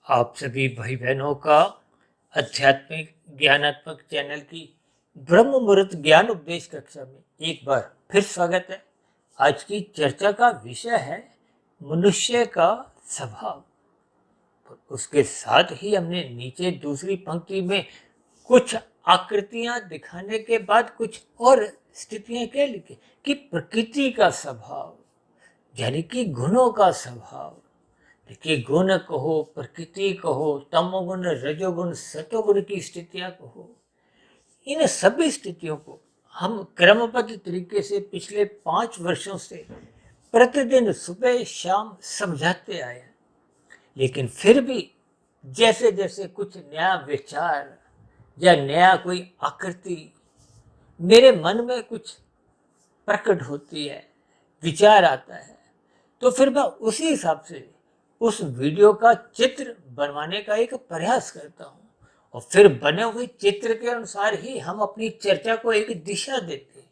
आप सभी भाई बहनों का आध्यात्मिक ज्ञानात्मक चैनल की ब्रह्म मुहूर्त ज्ञान उपदेश कक्षा में एक बार फिर स्वागत है। आज की चर्चा का विषय है मनुष्य का स्वभाव। उसके साथ ही हमने नीचे दूसरी पंक्ति में कुछ आकृतियां दिखाने के बाद कुछ और स्थितियां क्या लिखी कि प्रकृति का स्वभाव यानी कि गुणों का स्वभाव। देखिए, गुण कहो, प्रकृति कहो, तमोगुण, रजोगुण, सतोगुण की स्थितियां कहो, इन सभी स्थितियों को हम क्रमबद्ध तरीके से पिछले 5 वर्षों से प्रतिदिन सुबह शाम समझाते आए हैं। लेकिन फिर भी जैसे जैसे कुछ नया विचार या नया कोई आकृति मेरे मन में कुछ प्रकट होती है, विचार आता है, तो फिर मैं उसी हिसाब से उस वीडियो का चित्र बनवाने का एक प्रयास करता हूँ और फिर बने हुए चित्र के अनुसार ही हम अपनी चर्चा को एक दिशा देते हैं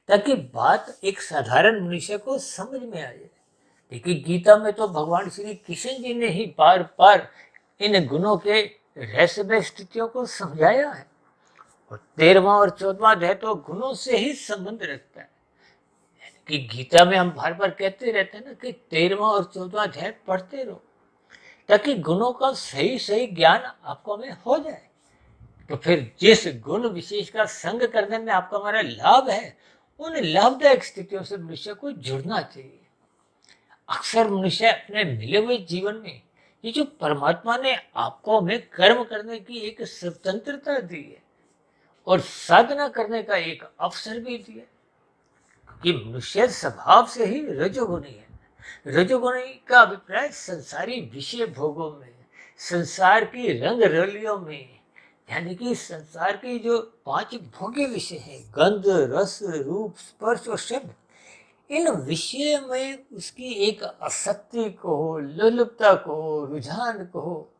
ताकि बात एक साधारण मनुष्य को समझ में आ जाए। देखिए, गीता में तो भगवान श्री कृष्ण जी ने ही बार बार इन गुणों के रहस्यमय स्थितियों को समझाया है और 13वां और 14वां अध्याय तो गुणों से ही संबंध रखता है। कि गीता में हम बार बार कहते रहते हैं ना कि 13वां और 14वां अध्याय पढ़ते रहो ताकि गुणों का सही सही ज्ञान आपको में हो जाए। तो फिर जिस गुण विशेष का संग करने में आपका हमारा लाभ है, उन लाभदायक स्थितियों से मनुष्य को जुड़ना चाहिए। अक्सर मनुष्य अपने मिले हुए जीवन में ये जो परमात्मा ने आपको में कर्म करने की एक स्वतंत्रता दी है और साधना करने का एक अवसर भी दिया कि मनुष्य स्वभाव से ही रजोगुणी है। रजोगुणी का अभिप्राय संसारी विषय भोगों में, संसार की रंग रलियों में, यानी कि संसार के जो 5 भोग्य विषय हैं, गंध, रस, रूप, स्पर्श और शब्द, इन विषय में उसकी एक आसक्ति को, लोलुपता को, रुझान को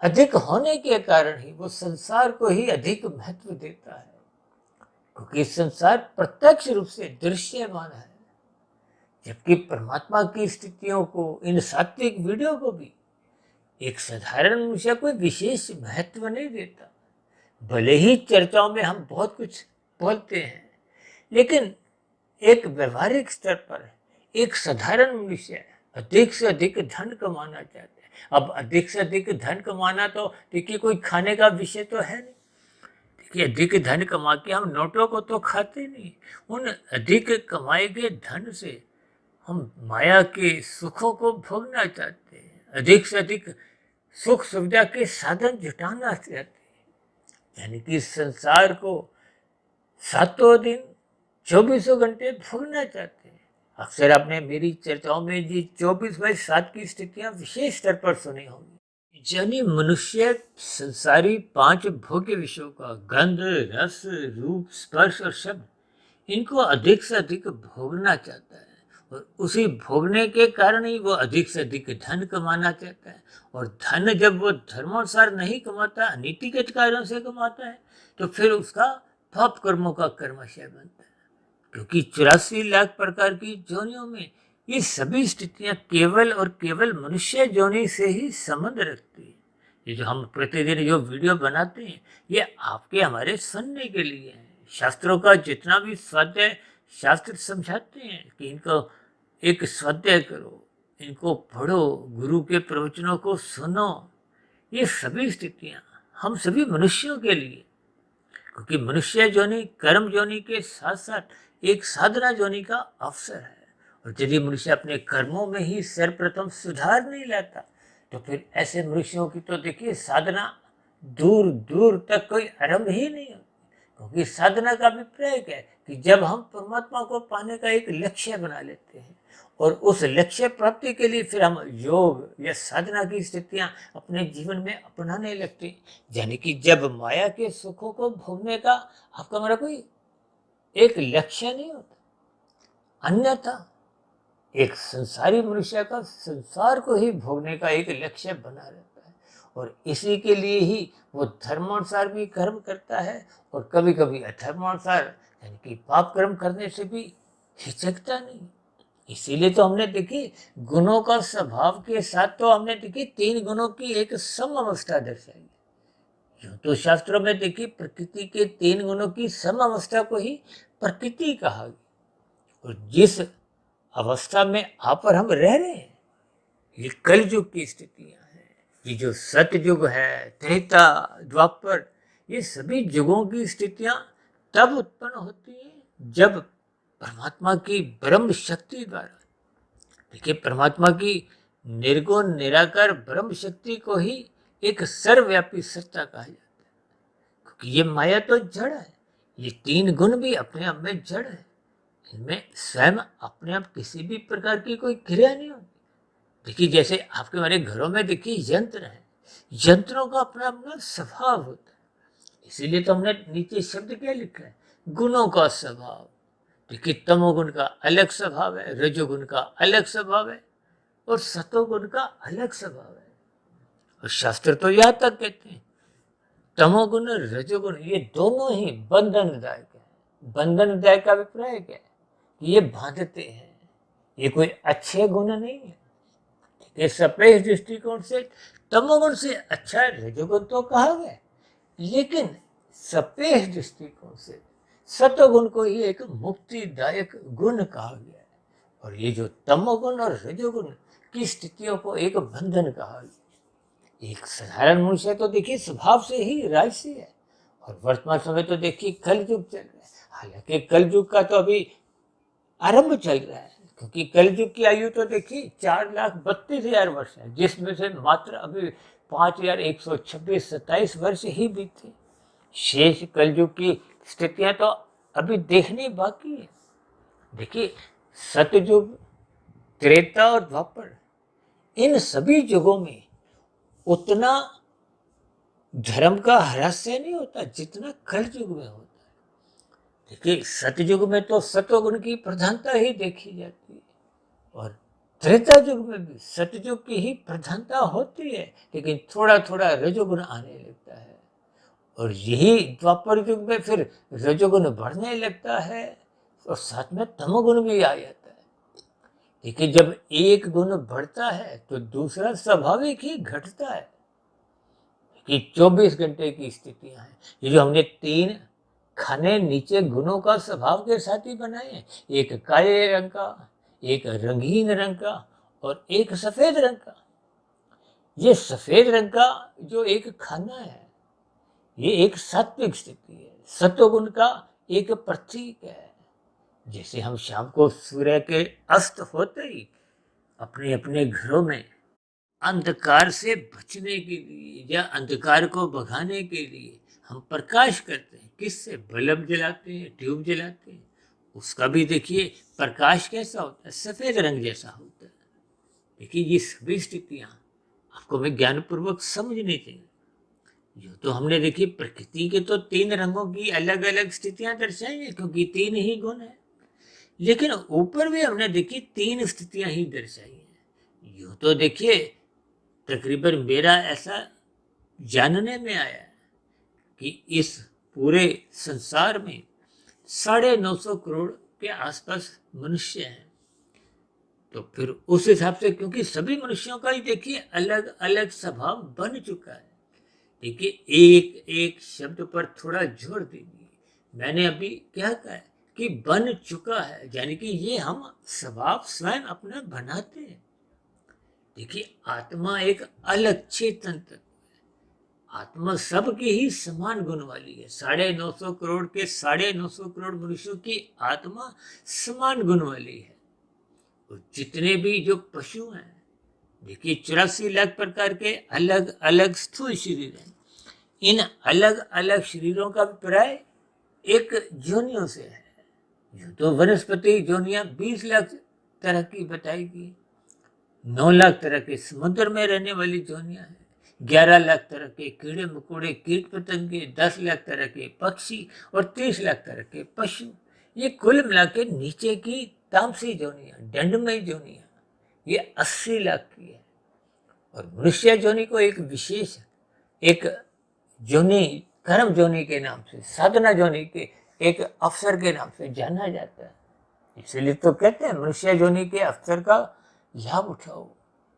अधिक होने के कारण ही वो संसार को ही अधिक महत्व देता है, क्योंकि संसार प्रत्यक्ष रूप से दृश्यमान है, जबकि परमात्मा की स्थितियों को, इन सात्विक वीडियो को भी एक साधारण मनुष्य कोई विशेष महत्व नहीं देता। भले ही चर्चाओं में हम बहुत कुछ बोलते हैं, लेकिन एक व्यवहारिक स्तर पर एक साधारण मनुष्य अधिक से अधिक धन कमाना चाहते हैं। अब अधिक से अधिक धन कमाना तो देखिए कोई खाने का विषय तो है नहीं कि अधिक धन कमा के हम नोटों को तो खाते नहीं। उन अधिक कमाए गए धन से हम माया के सुखों को भोगना चाहते हैं, अधिक से अधिक सुख सुविधा के साधन जुटाना चाहते हैं, यानी कि संसार को 7 दिन 24 घंटे भोगना चाहते हैं। अक्सर आपने मेरी चर्चाओं में जी 24/7 की स्थितियां विशेष स्तर पर सुनी होंगी। यानी मनुष्य संसारी 5 भोग्य विषयों का गंध, रस, रूप, स्पर्श और शब्द, इनको अधिक से अधिक भोगना चाहता है और उसी भोगने के कारण ही वो अधिक से अधिक धन कमाना चाहता है। और धन जब वो धर्मानुसार नहीं कमाता, अनीतिगत कार्यों से कमाता है, तो फिर उसका पाप कर्मों का कर्माशय बनता है, क्योंकि 84 लाख प्रकार की जोनियों में ये सभी स्थितियां केवल और केवल मनुष्य जोनि से ही संबंध रखती है। ये जो हम प्रतिदिन जो वीडियो बनाते हैं, ये आपके हमारे सुनने के लिए है। शास्त्रों का जितना भी स्वाध्याय शास्त्र समझाते हैं कि इनको एक स्वाध्याय करो, इनको पढ़ो, गुरु के प्रवचनों को सुनो, ये सभी स्थितियां हम सभी मनुष्यों के लिए, क्योंकि मनुष्य जोनि कर्म जोनि के साथ साथ एक साधना जोनि का अवसर है। और यदि मनुष्य अपने कर्मों में ही सर्वप्रथम सुधार नहीं लाता, तो फिर ऐसे मनुष्यों की तो देखिए साधना दूर दूर तक कोई आरंभ ही नहीं होती। क्योंकि साधना का अभिप्राय क्या है कि जब हम परमात्मा को पाने का एक लक्ष्य बना लेते हैं और उस लक्ष्य प्राप्ति के लिए फिर हम योग या साधना की स्थितियां अपने जीवन में अपनाने लगते हैं, यानी कि जब माया के सुखों को भोगने का आपका हमारा कोई एक लक्ष्य नहीं होता, अन्यथा एक संसारी मनुष्य का संसार को ही भोगने का एक लक्ष्य बना रहता है और इसी के लिए ही वो धर्मानुसार भी कर्म करता है और कभी कभी अधर्मानुसार यानी कि पाप कर्म करने से भी हिचकता नहीं। इसीलिए तो हमने देखी गुणों का स्वभाव के साथ तो हमने देखी 3 गुणों की एक सम अवस्था दर्शाई। यूं तो शास्त्रों में देखी प्रकृति के 3 गुणों की सम अवस्था को ही प्रकृति कहा गया। और जिस अवस्था में आप और हम रह रहे हैं, ये कलयुग की स्थितियां हैं। ये जो सतयुग है, त्रेता, द्वापर, ये सभी युगों की स्थितियां तब उत्पन्न होती हैं जब परमात्मा की ब्रह्म शक्ति द्वारा, देखिए परमात्मा की निर्गुण निराकार ब्रह्म शक्ति को ही एक सर्वव्यापी सत्ता कहा जाता है। क्योंकि ये माया तो जड़ है, ये 3 गुण भी अपने आप में जड़ है। इनमें स्वयं अपने आप किसी भी प्रकार की कोई क्रिया नहीं होती। देखिए जैसे आपके हमारे घरों में देखिए यंत्र है, यंत्रों का अपना अपना स्वभाव होता है। इसीलिए तो हमने नीचे शब्द क्या लिखा है, गुणों का स्वभाव। देखिए तमोगुण का अलग स्वभाव है, रजोगुण का अलग स्वभाव है और सतोगुण का अलग स्वभाव है। और शास्त्र तो यहां तक कहते हैं तमोगुण और रजोगुण ये दोनों ही बंधनदायक है। बंधनदायक का अभिप्राय क्या है कि ये बांधते हैं, ये कोई अच्छे गुण नहीं है। ये सपेक्ष दृष्टिकोण से तमोगुण से अच्छा रजोगुण तो कहा गया, लेकिन सपेक्ष दृष्टिकोण से सतोगुण को ही एक मुक्तिदायक गुण कहा गया है। और ये जो तमोगुण और रजोगुण की स्थितियों को एक बंधन कहा गया। एक साधारण मनुष्य तो देखिए स्वभाव से ही राजसी है। और वर्तमान समय तो देखिए कलयुग चल रहा है। हालांकि कलयुग का तो अभी आरंभ चल रहा है, क्योंकि कलयुग की आयु तो देखिए 4,32,000 वर्ष है, जिसमें से मात्र अभी 5,126-27 वर्ष ही बीते। शेष कलयुग की स्थितियां तो अभी देखनी बाकी है। देखिए सतयुग, त्रेता और द्वापर, इन सभी युगों में उतना धर्म का ह्रास्य नहीं होता जितना कलयुग में होता है। देखिए सतयुग में तो सतोगुण की प्रधानता ही देखी जाती है और त्रेता युग में भी सतयुग की ही प्रधानता होती है, लेकिन थोड़ा थोड़ा रजोगुण आने लगता है। और यही द्वापर युग में फिर रजोगुण बढ़ने लगता है और साथ में तमोगुण भी आ जाता है। देखिए जब एक गुण बढ़ता है तो दूसरा स्वाभाविक ही घटता है। कि 24 घंटे की स्थितियां हैं। ये जो हमने 3 खाने नीचे गुणों का स्वभाव के साथ ही बनाए हैं, एक काले रंग का, एक रंगीन रंग का और एक सफेद रंग का। ये सफेद रंग का जो एक खाना है, ये एक सात्विक स्थिति है, सत्वगुण का एक प्रतीक है। जैसे हम शाम को सूर्य के अस्त होते ही अपने अपने घरों में अंधकार से बचने के लिए या अंधकार को भगाने के लिए हम प्रकाश करते हैं। किससे? बल्ब जलाते हैं, ट्यूब जलाते हैं। उसका भी देखिए प्रकाश कैसा होता है, सफेद रंग जैसा होता है। देखिए ये सभी स्थितियां आपको मैं ज्ञानपूर्वक समझनी चाहिए। जो तो हमने देखी प्रकृति के तो 3 रंगों की अलग अलग स्थितियां दर्शाई है, क्योंकि 3 ही गुण है। लेकिन ऊपर भी हमने देखी 3 स्थितियां ही दर्शाई है। यूं तो देखिए तकरीबन मेरा ऐसा जानने में आया है कि इस पूरे संसार में 950 करोड़ के आसपास मनुष्य हैं। तो फिर उस हिसाब से, क्योंकि सभी मनुष्यों का ही देखिए अलग अलग स्वभाव बन चुका है। देखिए एक एक शब्द पर थोड़ा जोर दीजिए। मैंने अभी क्या कहा है कि बन चुका है, यानी कि ये हम स्वभाव स्वयं अपना बनाते हैं। देखिए आत्मा एक अलग चेतन तत्व है। आत्मा सबकी ही समान गुण वाली है। 950 करोड़ के 950 करोड़ मनुष्यों की आत्मा समान गुण वाली है। और जितने भी जो पशु हैं, देखिए 84 लाख प्रकार के अलग अलग स्थूल शरीर हैं। इन अलग अलग शरीरों का अभिप्राय एक योनियों से है। यूं तो वनस्पति योनियां 20 लाख तरह की बताई गई, 9 लाख तरह के समुद्र में रहने वाली योनियां हैं, 11 लाख तरह के कीड़े मकोड़े कीट पतंगे, 10 लाख तरह के पक्षी और 30 लाख तरह के पशु। ये कुल मिला के नीचे की तामसी योनियां, दंडमय योनियां, ये 80 लाख की है। और मनुष्य योनि को एक विशेष एक योनि, कर्म योनि के नाम से, साधना योनि के एक अवसर के नाम से जाना जाता है। इसलिए तो कहते हैं मनुष्य योनि के अवसर का लाभ उठाओ,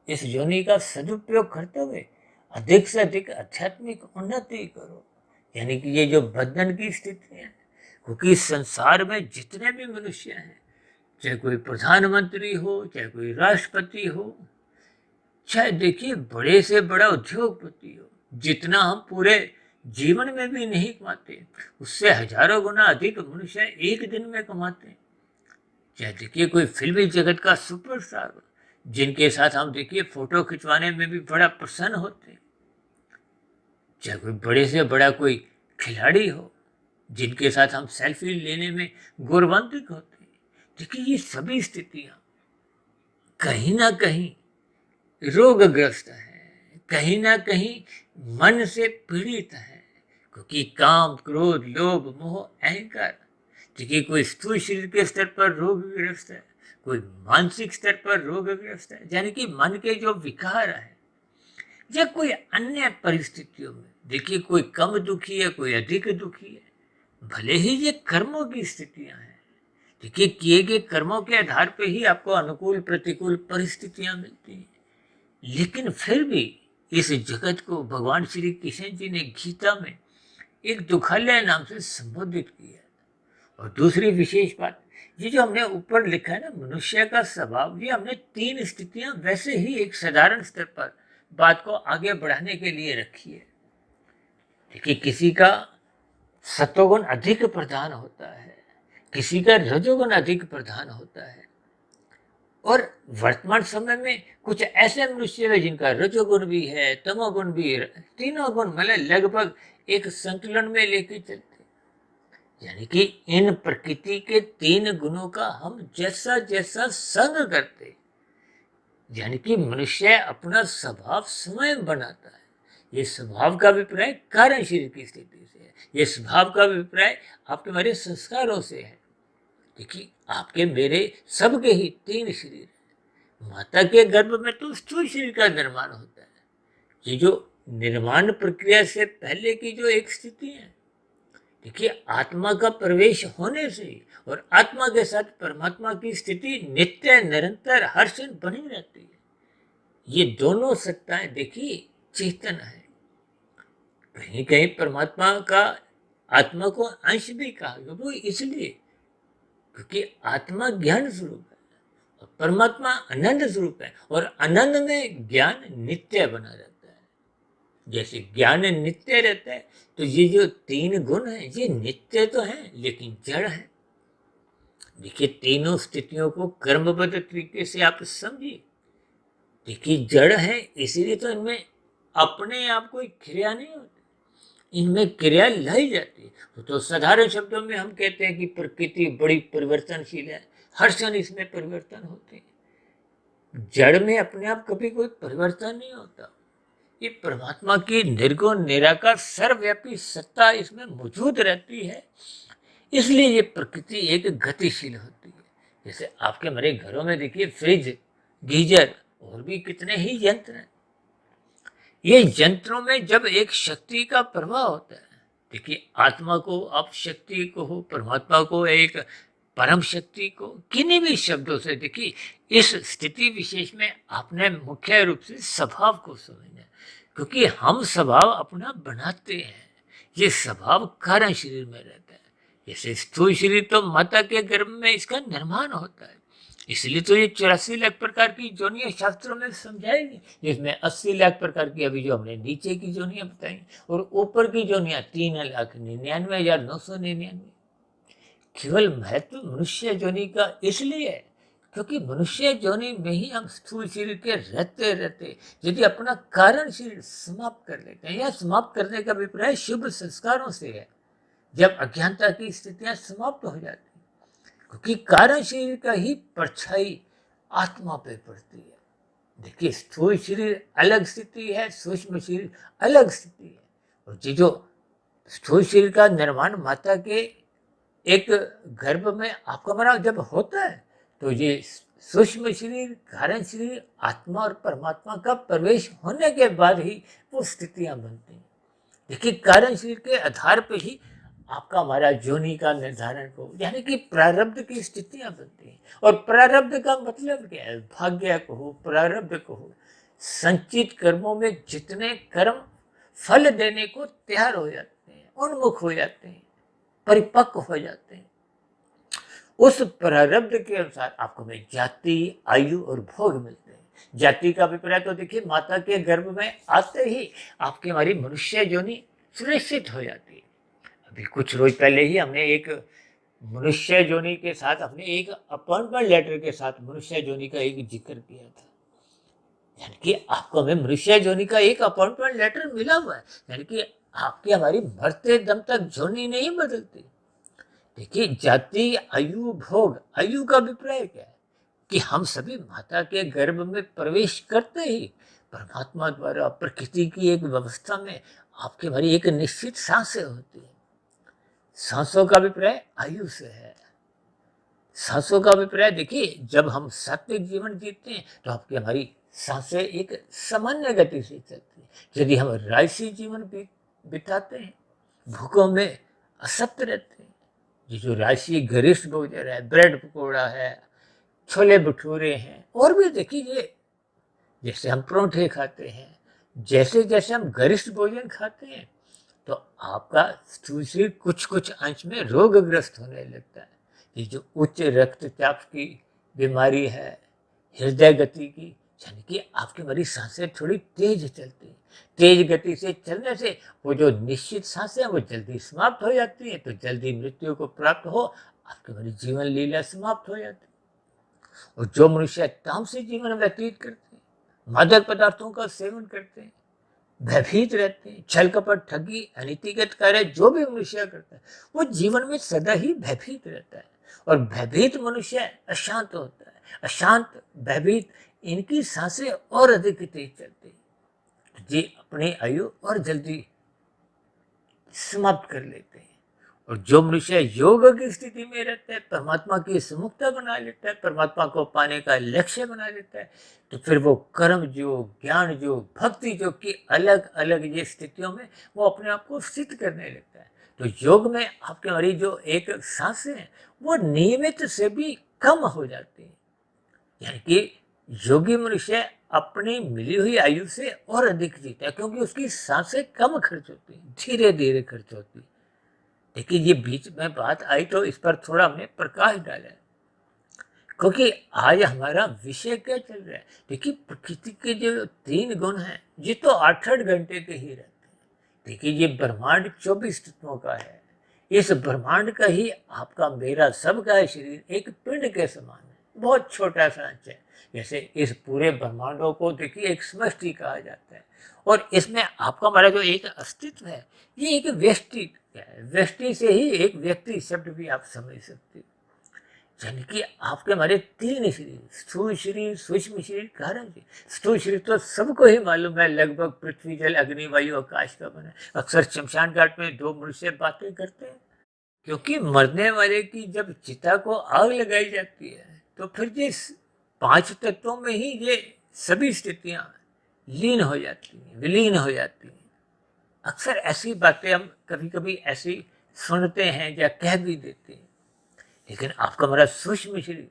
इस योनि का सदुपयोग करते हुए अधिक से अधिक आध्यात्मिक उन्नति करो। यानी कि ये जो बंधन की स्थिति है, क्योंकि संसार में जितने भी मनुष्य हैं, चाहे कोई प्रधानमंत्री हो, चाहे कोई राष्ट्रपति हो, चाहे देखिए बड़े से बड़ा उद्योगपति हो, जितना हम पूरे जीवन में भी नहीं कमाते, उससे हजारों गुना अधिक मनुष्य एक दिन में कमाते हैं। चाहे देखिए कोई फिल्मी जगत का सुपरस्टार हो, जिनके साथ हम देखिए फोटो खिंचवाने में भी बड़ा प्रसन्न होते हैं, चाहे कोई बड़े से बड़ा कोई खिलाड़ी हो, जिनके साथ हम सेल्फी लेने में गौरवान्वित होते हैं। देखिए ये सभी स्थितियां कहीं ना कहीं रोगग्रस्त है, कहीं ना कहीं मन से पीड़ित है, क्योंकि काम, क्रोध, लोभ, मोह, अहंकार, देखिए कोई स्थूल शरीर के स्तर पर रोगग्रस्त है, कोई मानसिक स्तर पर रोगग्रस्त है, यानी कि मन के जो विकार है, या कोई अन्य परिस्थितियों में देखिए कोई कम दुखी है, कोई अधिक दुखी है। भले ही ये कर्मों की स्थितियां हैं, देखिए किए गए कर्मों के आधार पर ही आपको अनुकूल प्रतिकूल परिस्थितियां मिलती हैं, लेकिन फिर भी इस जगत को भगवान श्री कृष्ण जी ने गीता में एक दुखालय नाम से संबोधित किया। और दूसरी विशेष बात, ये जो हमने ऊपर लिखा है ना मनुष्य का स्वभाव, ये हमने 3 स्थितियां वैसे ही एक साधारण स्तर पर बात को आगे बढ़ाने के लिए रखी है। देखिए किसी का सत्वगुण अधिक प्रधान होता है, किसी का रजोगुण अधिक प्रधान होता है, और वर्तमान समय में कुछ ऐसे मनुष्य हैं जिनका रजोगुण भी है, तमोगुण भी है, तीनों गुण मतलब लगभग एक संतुलन में लेके चलते। यानी कि इन प्रकृति के 3 गुणों का हम जैसा जैसा संग करते, यानी कि मनुष्य अपना स्वभाव स्वयं बनाता है। ये स्वभाव का अभिप्राय कारण शरीर की स्थिति से है, ये स्वभाव का अभिप्राय आपके मेरे संस्कारों से है। देखिए आपके मेरे सबके ही 3 शरीर है। माता के गर्भ में तो स्थूल शरीर का निर्माण होता है। ये जो निर्माण प्रक्रिया से पहले की जो एक स्थिति है, देखिए आत्मा का प्रवेश होने से और आत्मा के साथ परमात्मा की स्थिति नित्य निरंतर हर क्षण बनी रहती है। ये दोनों सत्ताएं देखिए चेतन है। कहीं कहीं परमात्मा का आत्मा को अंश भी कहा गया, वो इसलिए क्योंकि आत्मा ज्ञान स्वरूप है और परमात्मा आनंद स्वरूप है, और आनंद में ज्ञान नित्य बना रहता है। जैसे ज्ञान नित्य रहता है, तो ये जो 3 गुण हैं ये नित्य तो हैं लेकिन जड़ है। देखिए तीनों स्थितियों को कर्मबद्ध तरीके से आप समझिए। देखिए जड़ है, इसीलिए तो इनमें अपने आप कोई क्रिया नहीं होती, इनमें क्रिया लाई जाती है। तो साधारण शब्दों में हम कहते हैं कि प्रकृति बड़ी परिवर्तनशील है, हर क्षण इसमें परिवर्तन होते हैं। जड़ में अपने आप कभी कोई परिवर्तन नहीं होता। ये परमात्मा की निर्गुण निराकार सर्वव्यापी सत्ता इसमें मौजूद रहती है, इसलिए ये प्रकृति एक गतिशील होती है। जैसे आपके मेरे घरों में देखिए फ्रिज, गीजर और भी कितने ही यंत्र हैं। ये यंत्रों में जब एक शक्ति का प्रवाह होता है, देखिए आत्मा को आप शक्ति को हो, परमात्मा को, एक परम शक्ति को, किन्हीं भी शब्दों से देखिए इस स्थिति विशेष में आपने मुख्य रूप से स्वभाव को समझना है, क्योंकि हम स्वभाव अपना बनाते हैं। ये स्वभाव कारण शरीर में रहता है। जैसे स्थूल शरीर तो माता के गर्भ में इसका निर्माण होता है, इसलिए तो ये 84 लाख प्रकार की जोनियां शास्त्रों में समझाई गई, जिसमें 80 लाख प्रकार की अभी जो हमने नीचे की जोनियां बताई, और ऊपर की जोनियां 3,99,999। केवल महत्व मनुष्य जोनि का इसलिए है क्योंकि मनुष्य जोनि में ही हम स्थूल शरीर के रहते रहते यदि अपना कारण शरीर समाप्त कर लेते हैं, या समाप्त करने का अभिप्राय शुभ संस्कारों से है, जब अज्ञानता की स्थितियां समाप्त हो जाती, क्योंकि कारण शरीर का ही परछाई आत्मा पे पड़ती है। देखिए स्थूल शरीर अलग स्थिति है, सूक्ष्म शरीर अलग स्थिति है। और ये जो स्थूल शरीर का निर्माण माता के एक गर्भ में आपका मरा जब होता है, तो ये सूक्ष्म शरीर, कारण शरीर, आत्मा और परमात्मा का प्रवेश होने के बाद ही वो स्थितियां बनती हैं। देखिए कारण शरीर के आधार पे ही आपका हमारा योनि का निर्धारण को, यानी कि प्रारब्ध की स्थितियां बनती हैं। और प्रारब्ध का मतलब क्या है? भाग्य कहो, प्रारब्ध कहो, संचित कर्मों में जितने कर्म फल देने को तैयार हो जाते हैं, उन्मुख हो जाते हैं, परिपक्व हो जाते हैं, उस प्रारब्ध के अनुसार आपको में जाति, आयु और भोग मिलते हैं। जाति का अभिप्राय तो देखिए, माता के गर्भ में आते ही आपकी हमारी मनुष्य योनि सुनिश्चित हो जाती है। अभी कुछ रोज पहले ही हमने एक मनुष्य योनि के साथ, हमने एक अपॉइंटमेंट लेटर के साथ मनुष्य योनि का एक जिक्र किया था। यानी कि आपको हमें मनुष्य योनि का एक अपॉइंटमेंट लेटर मिला हुआ है, यानी कि आपकी हमारी मरते दम तक योनि नहीं बदलती। देखिए, जाति, आयु, भोग, आयु का अभिप्राय क्या है कि हम सभी माता के गर्भ में प्रवेश करते ही परमात्मा द्वारा प्रकृति की एक व्यवस्था में आपकी हमारी एक निश्चित सांसें होती है। सांसों का अभिप्राय आयु से है। सांसों का अभिप्राय देखिए, जब हम सात्विक जीवन जीते हैं तो आपकी हमारी सांसें एक सामान्य गति से चलती है। यदि हम राजसी जीवन बिताते हैं, भूखों में असक्त रहते हैं, ये जो राशि गरिष्ठ भोजन है, ब्रेड पकौड़ा है, छोले भटूरे हैं, और भी देखिए, जैसे हम परोठे खाते हैं, जैसे जैसे हम गरिष्ठ भोजन खाते हैं तो आपका स्थूल शरीर कुछ कुछ अंश में रोगग्रस्त होने लगता है। ये जो उच्च रक्तचाप की बीमारी है, हृदय गति की, यानी कि आपकी हमारी सांसें थोड़ी तेज चलती हैं। तेज गति से चलने से वो जो निश्चित सांसें हैं वो जल्दी समाप्त हो जाती हैं, तो जल्दी मृत्यु को प्राप्त हो आपकी हमारी जीवन लीला समाप्त हो जाती है। और जो मनुष्य तामसिक जीवन व्यतीत करते हैं, मादक पदार्थों का सेवन करते हैं, भयभीत रहते हैं, छल कपट, ठगी, अनीतिगत कार्य जो भी मनुष्य करता है वो जीवन में सदा ही भयभीत रहता है। और भयभीत मनुष्य अशांत होता है। अशांत, भयभीत, इनकी सांसें और अधिक तेज चलती है, जी अपनी आयु और जल्दी समाप्त कर लेते हैं। और जो मनुष्य योग की स्थिति में रहता है, परमात्मा की सुमुखता बना लेता है, परमात्मा को पाने का लक्ष्य बना लेता है, तो फिर वो कर्म योग, ज्ञान योग, भक्ति योग की अलग अलग ये स्थितियों में वो अपने आप को सिद्ध करने लगता है। तो योग में आपके हमारी जो एक सांसें हैं वो नियमित से भी कम हो जाती है। यानी कि योगी मनुष्य अपनी मिली हुई आयु से और अधिक जीता है, क्योंकि उसकी सांसें कम खर्च होती है, धीरे धीरे खर्च होती है। देखिए, ये बीच में बात आई तो इस पर थोड़ा हमने प्रकाश डाला, क्योंकि आज हमारा विषय क्या चल रहा है। देखिए, प्रकृति के जो 3 गुण हैं ये तो 8-8 घंटे के ही रहते हैं। देखिए, ये ब्रह्मांड 24 तत्वों का है। इस ब्रह्मांड का ही आपका, मेरा, सबका शरीर एक पिंड के समान है, बहुत छोटा सा अंश है। जैसे इस पूरे ब्रह्मांडों को देखिए एक समष्टि कहा जाता है, और इसमें आपका हमारा जो एक अस्तित्व है ये एक व्यष्टि है। व्यष्टि से ही एक व्यक्ति शब्द भी आप समझ सकते हो। यानी कि आपके हमारे 3 शरीर, स्थूल शरीर, सूक्ष्म शरीर, कारण शरीर। स्थूल शरीर तो सबको ही मालूम है, लगभग पृथ्वी, जल, अग्नि, वायु, आकाश का बना है। अक्सर शमशान घाट में 2 मनुष्य बातें करते हैं, क्योंकि मरने वाले की जब चिता को आग लगाई जाती है तो फिर ये 5 तत्वों में ही ये सभी स्थितियां लीन हो जाती हैं, विलीन हो जाती हैं। अक्सर ऐसी बातें हम कभी कभी ऐसी सुनते हैं या कह भी देते हैं। लेकिन आपका हमारा सूक्ष्म शरीर,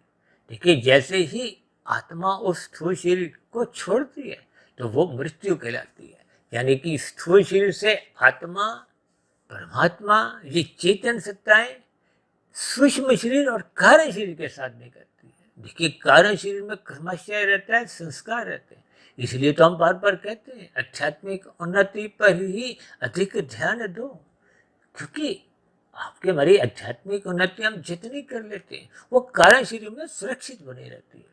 देखिए, जैसे ही आत्मा उस स्थूल शरीर को छोड़ती है तो वो मृत्यु कहलाती है। यानी कि स्थूल शरीर से आत्मा, परमात्मा, ये चेतन सत्ताएं सूक्ष्म शरीर और कारण शरीर के साथ नहीं करती है। देखिए, कारण शरीर में कर्माशय रहता है, संस्कार रहते हैं। इसलिए तो हम बार बार कहते हैं आध्यात्मिक उन्नति पर ही अधिक ध्यान दो, क्योंकि आपके हमारी आध्यात्मिक उन्नति हम जितनी कर लेते हैं वो कारण शरीर में सुरक्षित बनी रहती है।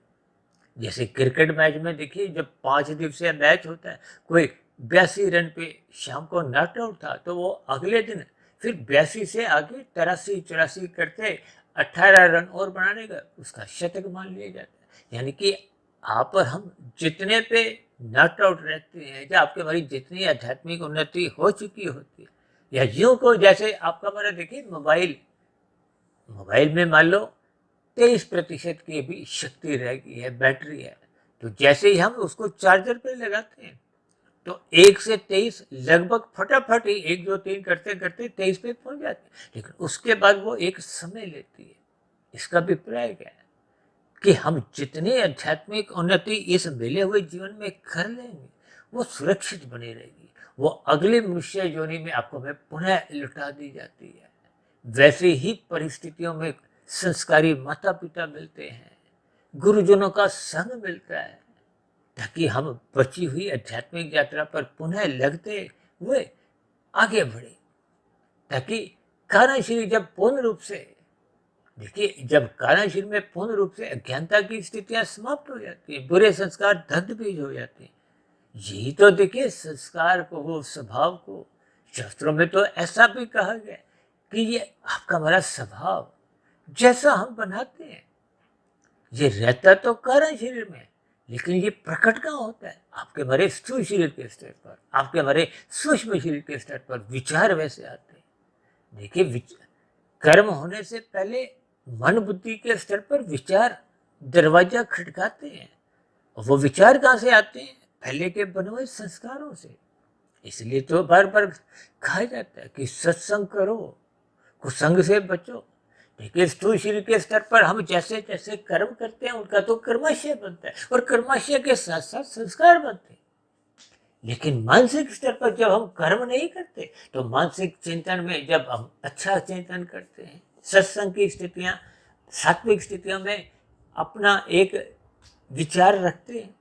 जैसे क्रिकेट मैच में देखिए, जब 5 दिवसीय मैच होता है, कोई 82 रन पे शाम को नॉट आउट था तो वो अगले दिन फिर 82 से आगे 83-84 करते 18 रन और बनाने का उसका शतक मान लिया जाता है। यानी कि आप और हम जितने पे नॉट आउट रहते हैं, या आपके हमारी जितनी आध्यात्मिक उन्नति हो चुकी होती है, या यूं को जैसे आपका हमारा देखिए मोबाइल में मान लो 23% की भी शक्ति रह गई है, बैटरी है, तो जैसे ही हम उसको चार्जर पे लगाते हैं तो 1 से 23 लगभग फटाफट ही 1 2 3 करते करते 23 पे पहुंच जाती है, लेकिन उसके बाद वो एक समय लेती है। इसका अभिप्राय क्या है कि हम जितनी आध्यात्मिक उन्नति इस मिले हुए जीवन में कर लेंगे वो सुरक्षित बनी रहेगी। वो अगले मनुष्य योनि में आपको में पुनः लौटा दी जाती है। वैसे ही परिस्थितियों में संस्कारी माता पिता मिलते हैं, गुरुजनों का संग मिलता है, ताकि हम बची हुई आध्यात्मिक यात्रा पर पुनः लगते हुए आगे बढ़े। ताकि कारणशील जब पूर्ण रूप से देखिए, जब कारणशील में पूर्ण रूप से अज्ञानता की स्थितियां समाप्त हो जाती है, बुरे संस्कार दग्ध बीज हो जाते हैं। यही तो देखिए संस्कार को हो, स्वभाव को, शास्त्रों में तो ऐसा भी कहा गया कि ये आपका हमारा स्वभाव जैसा हम बनाते हैं, ये रहता तो कारण शरीर में, लेकिन ये प्रकट कहाँ होता है? आपके हमारे स्थूल शरीर के स्तर पर, आपके हमारे सूक्ष्म शरीर के स्तर पर विचार वैसे आते हैं। देखिए, कर्म होने से पहले मन बुद्धि के स्तर पर विचार दरवाजा खटकाते हैं, और वो विचार कहाँ से आते हैं? पहले के बने हुए संस्कारों से। इसलिए तो बार बार कहा जाता है कि सत्संग करो, कुसंग से बचो। देखिए, स्थूल शरीर के स्तर पर हम जैसे जैसे कर्म करते हैं उनका तो कर्माशय बनता है, और कर्माशय के साथ साथ संस्कार बनते हैं। लेकिन मानसिक स्तर पर जब हम कर्म नहीं करते, तो मानसिक चिंतन में जब हम अच्छा चिंतन करते हैं, सत्संग की स्थितियां, सात्विक स्थितियों में अपना एक विचार रखते हैं,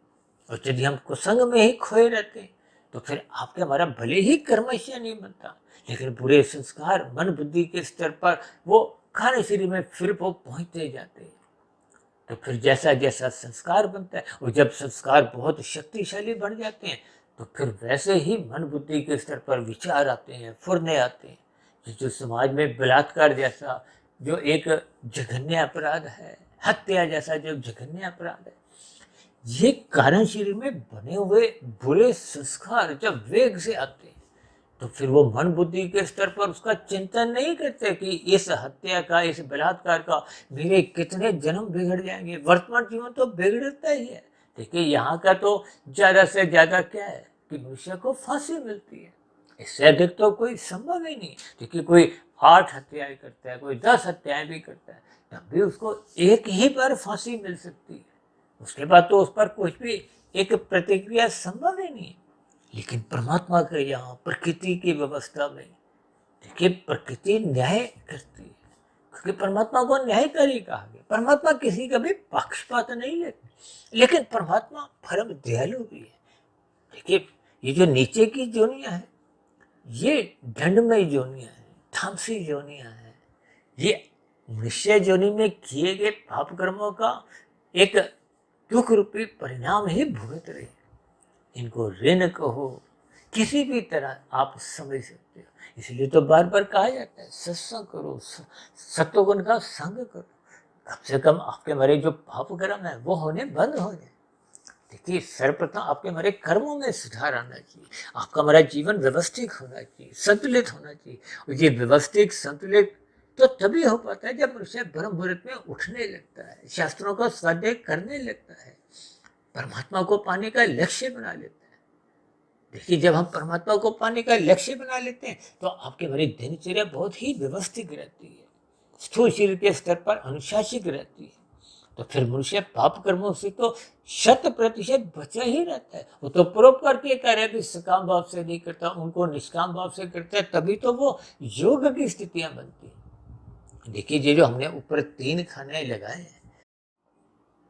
और यदि हम कुसंग में ही खोए रहते हैं, तो फिर आपके हमारा भले ही कर्मशय नहीं बनता, लेकिन बुरे संस्कार मन बुद्धि के स्तर पर वो कार्य शरीर में फिर वो पहुंचते जाते हैं। तो फिर जैसा जैसा संस्कार बनता है, और जब संस्कार बहुत शक्तिशाली बन जाते हैं, तो फिर वैसे ही मन बुद्धि के स्तर पर विचार आते हैं, फुरने आते हैं। जो समाज में बलात्कार जैसा जो एक जघन्य अपराध है, हत्या जैसा जो जघन्य अपराध है, ये कारण शरीर में बने हुए बुरे संस्कार जब वेग से आते हैं, तो फिर वो मन बुद्धि के स्तर पर उसका चिंतन नहीं करते कि इस हत्या का, इस बलात्कार का मेरे कितने जन्म बिगड़ जाएंगे। वर्तमान जीवन तो बिगड़ता ही है। देखिए, यहाँ का तो ज्यादा से ज्यादा क्या है कि मनुष्य को फांसी मिलती है, इससे अधिक तो कोई संभव ही नहीं। देखिए, कोई 8 हत्याएं करता है, कोई 10 हत्याएं भी करता है, तब भी उसको एक ही बार फांसी मिल सकती है। उसके बाद तो उस पर कुछ भी एक प्रतिक्रिया संभव ही नहीं। लेकिन परमात्मा के यहाँ प्रकृति की व्यवस्था में देखिए, प्रकृति न्याय करती है, क्योंकि परमात्मा को न्यायकारी कहा गया। परमात्मा किसी का भी पक्षपात नहीं लेते, लेकिन परमात्मा परम दयालु भी है। देखिए, ये जो नीचे की जोनियां हैं, ये दंडमय जोनियां हैं, तामसी जोनियां हैं। ये मनुष्य जोनि में किए गए पाप कर्मों का एक दुख रूपी परिणाम ही भुगत रहे। इनको ऋण कहो, किसी भी तरह आप समझ सकते हो। इसलिए तो बार बार कहा जाता है सत्संग करो, सत्वगुण का संग करो, कम से कम आपके हमारे जो पाप कर्म है वो होने बंद हो जाए। देखिए, सर्वप्रथम आपके हमारे कर्मों में सुधार आना चाहिए, आपका हमारा जीवन व्यवस्थित होना चाहिए, संतुलित होना चाहिए। और ये व्यवस्थित संतुलित तो तभी हो पाता है जब मनुष्य ब्रह्म मुहूर्त में उठने लगता है, शास्त्रों का स्वाध्याय करने लगता है, परमात्मा को पाने का लक्ष्य बना लेता है। देखिए, जब हम परमात्मा को पाने का लक्ष्य बना लेते हैं, तो आपकी हमारी दिनचर्या बहुत ही व्यवस्थित रहती है, स्थूल शरीर के स्तर पर अनुशासित रहती है। तो फिर मनुष्य पाप कर्मों से तो 100% बचा ही रहता है। वो तो परोपकार के कार्य भी सकाम भाव से नहीं करता, उनको निष्काम भाव से करता है, तभी तो वो योग की स्थितियां बनती है। देखिए, ये जो हमने ऊपर 3 खाने लगाए हैं,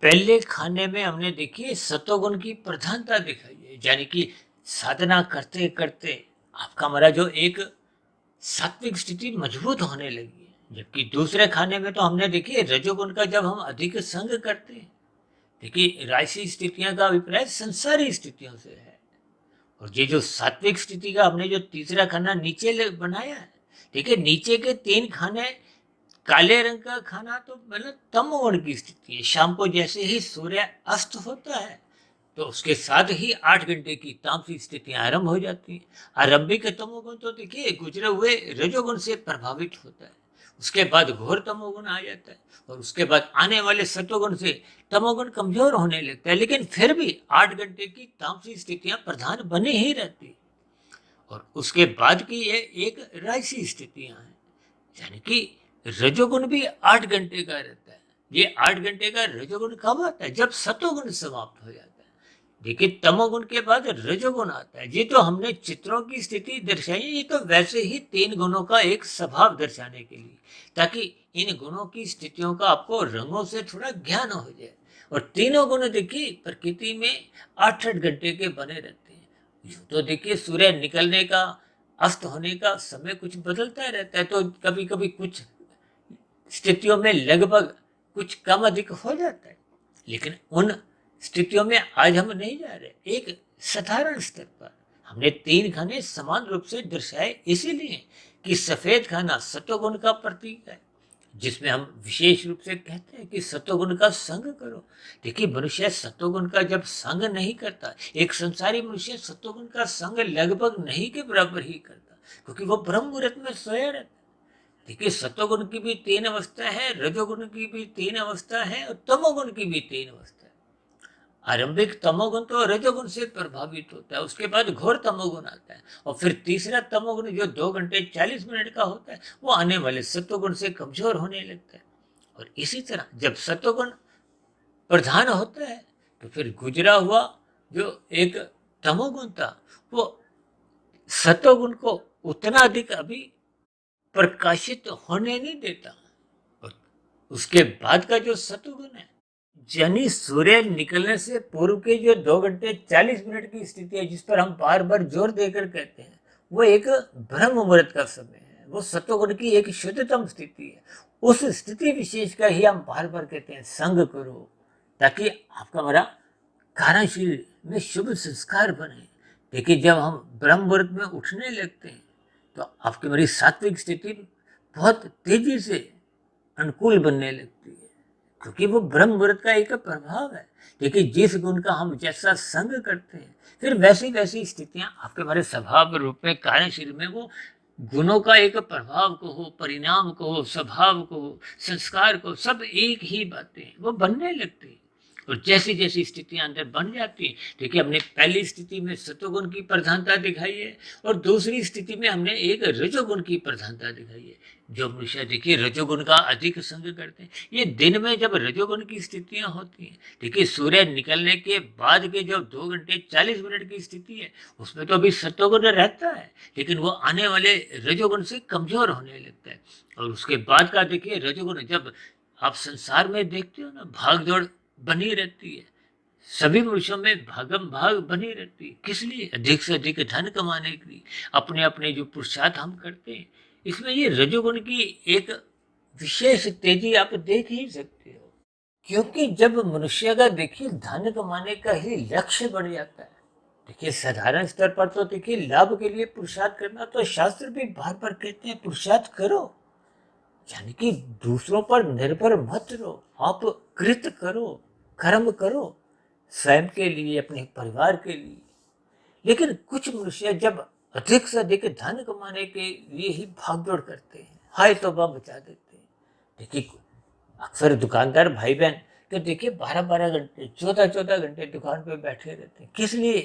पहले खाने में हमने देखिए सत्वगुण की प्रधानता दिखाई है, यानी कि साधना करते करते आपका हमारा जो एक सात्विक स्थिति मजबूत होने लगी है। जबकि दूसरे खाने में तो हमने देखिए रजोगुण का जब हम अधिक संग करते हैं, देखिए राशि स्थितियां का अभिप्राय संसारी स्थितियों से है। और ये जो सात्विक स्थिति का हमने जो तीसरा खाना नीचे बनाया है, देखिए नीचे के 3 खाने, काले रंग का खाना तो मतलब तमोगुण की स्थिति है। शाम को जैसे ही सूर्य अस्त होता है, तो उसके साथ ही 8 घंटे की तामसी स्थितियां आरंभ हो जाती हैं। आरंभिक तमोगुण तो देखिए गुजरे हुए रजोगुण से प्रभावित होता है, उसके बाद घोर तमोगुण आ जाता है, और उसके बाद आने वाले सत्वगुण से तमोगुण कमजोर होने लगता है। लेकिन फिर भी 8 घंटे की तामसिक स्थितियां प्रधान बनी ही रहती, और उसके बाद की ये एक राजसी स्थितियां हैं, यानी कि रजोगुण भी 8 घंटे का रहता है। ये 8 घंटे का रजोगुण कब आता है? जब सतोगुण समाप्त हो जाता है। देखिए, तमोगुण के बाद रजोगुण आता है। ये तो हमने चित्रों की स्थिति दर्शाई, ये तो वैसे ही 3 गुणों का एक स्वभाव दर्शाने के लिए, ताकि इन गुणों की स्थितियों का आपको रंगों से थोड़ा ज्ञान हो जाए। और तीनों गुण देखिए प्रकृति में 8-8 घंटे के बने रहते हैं। यूं तो देखिए सूर्य निकलने का, अस्त होने का समय कुछ बदलता रहता है, तो कभी कभी कुछ स्थितियों में लगभग कुछ कम अधिक हो जाता है। लेकिन उन स्थितियों में आज हम नहीं जा रहे। एक साधारण स्तर पर हमने 3 खाने समान रूप से दर्शाए, इसीलिए कि सफेद खाना सत्वगुण का प्रतीक है, जिसमें हम विशेष रूप से कहते हैं कि सत्वगुण का संग करो। देखिए, मनुष्य सत्वगुण का जब संग नहीं करता, एक संसारी मनुष्य सत्वगुण का संग लगभग नहीं के बराबर ही करता, क्योंकि वो ब्रह्म मुहूर्त में सोया रहता है। देखिए, सत्वगुण की भी 3 अवस्था है, रजोगुण की भी 3 अवस्था है, और तमोगुण की भी 3 अवस्था है। आरंभिक तमोगुण तो रजोगुण से प्रभावित होता है, उसके बाद घोर तमोगुण आता है, और फिर तीसरा तमोगुण जो 2 घंटे 40 मिनट का होता है, वो आने वाले सत्वगुण से कमजोर होने लगता है। और इसी तरह जब सत्वगुण प्रधान होता है, तो फिर गुजरा हुआ जो एक तमोगुण था, वो सत्वगुण को उतना अधिक अभी प्रकाशित होने नहीं देता। और उसके बाद का जो सत्वगुण है, यानी सूर्य निकलने से पूर्व के जो 2 घंटे 40 मिनट की स्थिति है, जिस पर हम बार बार जोर देकर कहते हैं, वो एक ब्रह्म मुहूर्त का समय है। वो सत्वगुण की एक शुद्धतम स्थिति है। उस स्थिति विशेष का ही हम बार बार कहते हैं संग करो, ताकि आपका हमारा कार्यशील में शुभ संस्कार बने। देखिए, जब हम ब्रह्म मुहूर्त में उठने लगते हैं, तो आपकी हमारी सात्विक स्थिति बहुत तेजी से अनुकूल बनने लगती है, क्योंकि वो ब्रह्म मुहूर्त का एक प्रभाव है। देखिए, जिस गुण का हम जैसा संग करते हैं, फिर वैसी वैसी स्थितियां आपके हमारे स्वभाव रूप में कार्यशील में वो गुणों का एक प्रभाव को हो, परिणाम को हो, स्वभाव को हो, संस्कार को, सब एक ही बातें वो बनने लगती है। और जैसी जैसी स्थितियां अंदर बन जाती हैं, देखिए हमने पहली स्थिति में सत्वगुण की प्रधानता दिखाई है, और दूसरी स्थिति में हमने एक रजोगुण की प्रधानता दिखाई है। जो मनुष्य देखिए रजोगुण का अधिक संग करते हैं, ये दिन में जब रजोगुण की स्थितियां होती हैं, देखिए सूर्य निकलने के बाद के जो 2 घंटे 40 मिनट की स्थिति है, उसमें तो अभी सत्वगुण रहता है, लेकिन वो आने वाले रजोगुण से कमजोर होने लगता है। और उसके बाद का देखिए रजोगुण, जब आप संसार में देखते हो ना, भाग दौड़ बनी रहती है, सभी मनुष्यों में भागम भाग बनी रहती है। किस लिए? अधिक से अधिक धन कमाने के लिए, अपने अपने जो पुरुषार्थ हम करते हैं, इसमें ये रजोगुण की एक विशेष तेजी आप देख ही सकते हो। क्योंकि जब मनुष्य का देखिए धन कमाने का ही लक्ष्य बढ़ जाता है, देखिए साधारण स्तर पर तो देखिए लाभ के लिए पुरुषार्थ करना, तो शास्त्र भी बार बार कहते हैं पुरुषार्थ करो, यानी कि दूसरों पर निर्भर मत रहो, आप कृत करो, कर्म करो, स्वयं के लिए, अपने परिवार के लिए। लेकिन कुछ मनुष्य जब अधिक से अधिक धन कमाने के लिए ही भागदौड़ करते हैं, हाय तौबा मचा देते हैं। देखिए, अक्सर दुकानदार भाई बहन तो देखिए 12-12 घंटे 14-14 घंटे दुकान पे बैठे रहते हैं। किस लिए?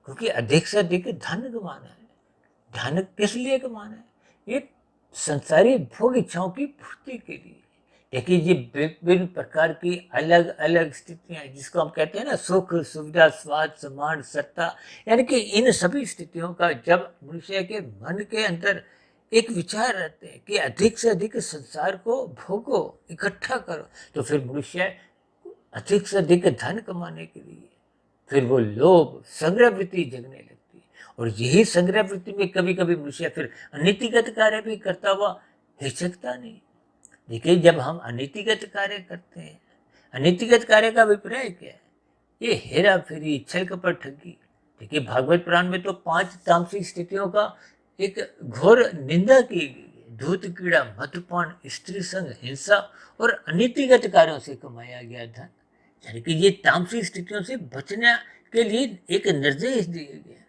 क्योंकि अधिक से अधिक धन कमाना है। धन किस लिए कमाना है? ये संसारी भोग इच्छाओं की पूर्ति के लिए। देखिए, ये विभिन्न प्रकार की अलग अलग स्थितियां, जिसको हम कहते हैं ना, सुख सुविधा स्वाद सम्मान सत्ता, यानी कि इन सभी स्थितियों का जब मनुष्य के मन के अंदर एक विचार रहते हैं कि अधिक से अधिक संसार को भोगो, इकट्ठा करो, तो फिर मनुष्य अधिक से अधिक धन कमाने के लिए फिर वो लोभ संग्रह वृत्ति जगने लगती है। और यही संग्रह वृत्ति में कभी कभी मनुष्य फिर अनीतिगत कार्य भी करता हुआ हिचकता नहीं। देखिए, जब हम अनीतिगत कार्य करते हैं, अनीतिगत कार्य का अभिप्राय क्या है? ये हेरा फेरी, छल कपट, ठगी। देखिए, भागवत पुराण में तो 5 तामसिक स्थितियों का एक घोर निंदा की गई है। धूत कीड़ा, मद्यपान, स्त्री संग, हिंसा और अनीतिगत कार्यों से कमाया गया धन, यानी कि ये तामसिक स्थितियों से बचने के लिए एक निर्देश दिए गए।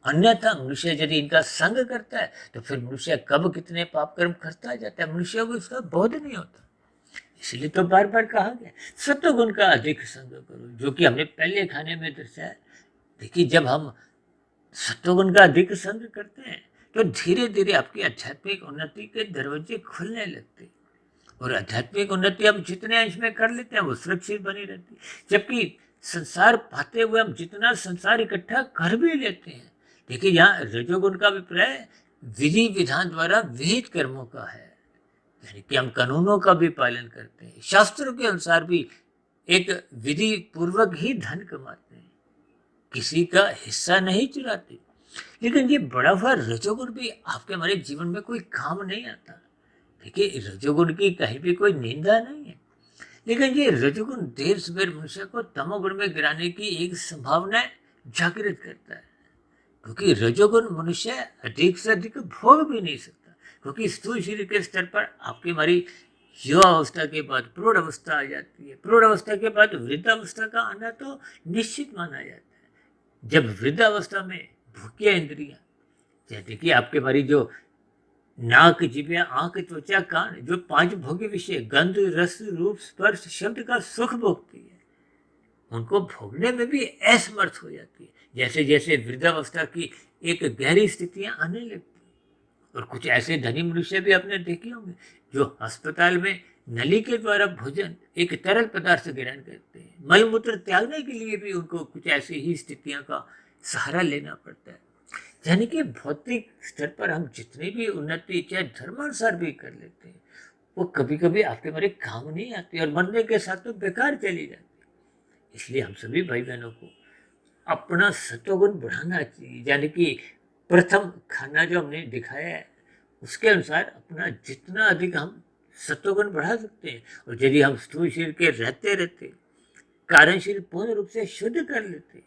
अन्यथा मनुष्य यदि इनका संग करता है तो फिर मनुष्य कब कितने पाप कर्म करता जाता है, मनुष्य को इसका बोध नहीं होता। इसलिए तो बार बार कहा गया सत्वगुण का अधिक संग करो, जो कि हमने पहले खाने में दर्शाया। देखिए, जब हम सत्वगुण का अधिक संग करते हैं तो धीरे धीरे आपकी आध्यात्मिक उन्नति के दरवाजे खुलने लगते हैं, और आध्यात्मिक उन्नति हम जितने अंश में कर लेते हैं वो सुरक्षित बनी रहती है। जबकि संसार पाते हुए हम जितना संसार इकट्ठा कर भी लेते हैं, देखिए यहाँ रजोगुण का अभिप्राय विधि विधान द्वारा विहित कर्मों का है, यानी कि हम कानूनों का भी पालन करते हैं, शास्त्रों के अनुसार भी एक विधि पूर्वक ही धन कमाते हैं, किसी का हिस्सा नहीं चुराते। लेकिन ये बड़ा हुआ रजोगुण भी आपके हमारे जीवन में कोई काम नहीं आता। देखिए, रजोगुण की कहीं भी कोई निंदा नहीं है, लेकिन ये रजोगुण देर सवेर मनुष्य को तमोगुण में गिराने की एक संभावना जागृत करता है, क्योंकि रजोगुण मनुष्य अधिक से अधिक भोग भी नहीं सकता, क्योंकि स्थूल शरीर के स्तर पर आपकी हमारी युवा अवस्था के बाद प्रौढ़ अवस्था आ जाती है, प्रौढ़ अवस्था के बाद वृद्धावस्था का आना तो निश्चित माना जाता है। जब वृद्धावस्था में भूखिया इंद्रियां, जैसे कि आपके हमारी जो नाक, जिभ्या, आंख, त्वचा, कान, जो 5 भोग्य विषय गंध, रस, रूप, स्पर्श, शब्द का सुख भोगती है, उनको भोगने में भी असमर्थ हो जाती है, जैसे जैसे वृद्धावस्था की एक गहरी स्थितियां आने लगती है। और कुछ ऐसे धनी मनुष्य भी आपने देखे होंगे जो अस्पताल में नली के द्वारा भोजन, एक तरल पदार्थ ग्रहण करते हैं, मलमूत्र त्यागने के लिए भी उनको कुछ ऐसी ही स्थितियां का सहारा लेना पड़ता है। यानी कि भौतिक स्तर पर हम जितनी भी उन्नति चाहे धर्मानुसार भी कर लेते हैं, वो कभी कभी आपके हमारे काम नहीं आती और मरने के साथ तो बेकार चली जाती। इसलिए हम सभी भाई बहनों को अपना सत्वगुण बढ़ाना चाहिए, यानी कि प्रथम खाना जो हमने दिखाया है उसके अनुसार अपना जितना अधिक हम सत्वगुण बढ़ा सकते हैं। और यदि हम स्थूल शरीर के रहते रहते कारण शरीर पूर्ण रूप से शुद्ध कर लेते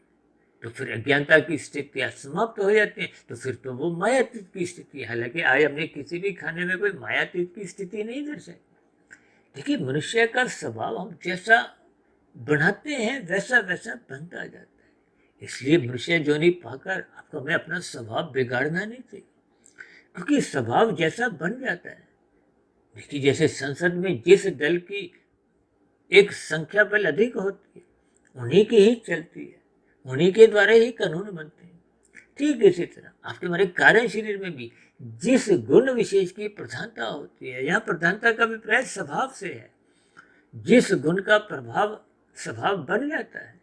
तो फिर अज्ञानता की स्थितियां समाप्त हो जाती हैं, तो फिर तो वो मायातीत की स्थिति। हालांकि आज हमने किसी भी खाने में कोई मायातीत की स्थिति नहीं दर्शाई। देखिए, मनुष्य का स्वभाव हम जैसा बढ़ाते हैं वैसा वैसा बनता जाता है। इसलिए मनुष्य जोनी पाकर आपको हमें अपना स्वभाव बिगाड़ना नहीं चाहिए, क्योंकि स्वभाव जैसा बन जाता है। देखिए, जैसे संसद में जिस दल की एक संख्या बल अधिक होती है उन्हीं की ही चलती है, उन्हीं के द्वारा ही कानून बनते हैं। ठीक इसी तरह आपके हमारे कार्य शरीर में भी जिस गुण विशेष की प्रधानता होती है, यहाँ प्रधानता का अभिप्राय स्वभाव से है, जिस गुण का प्रभाव स्वभाव बन जाता है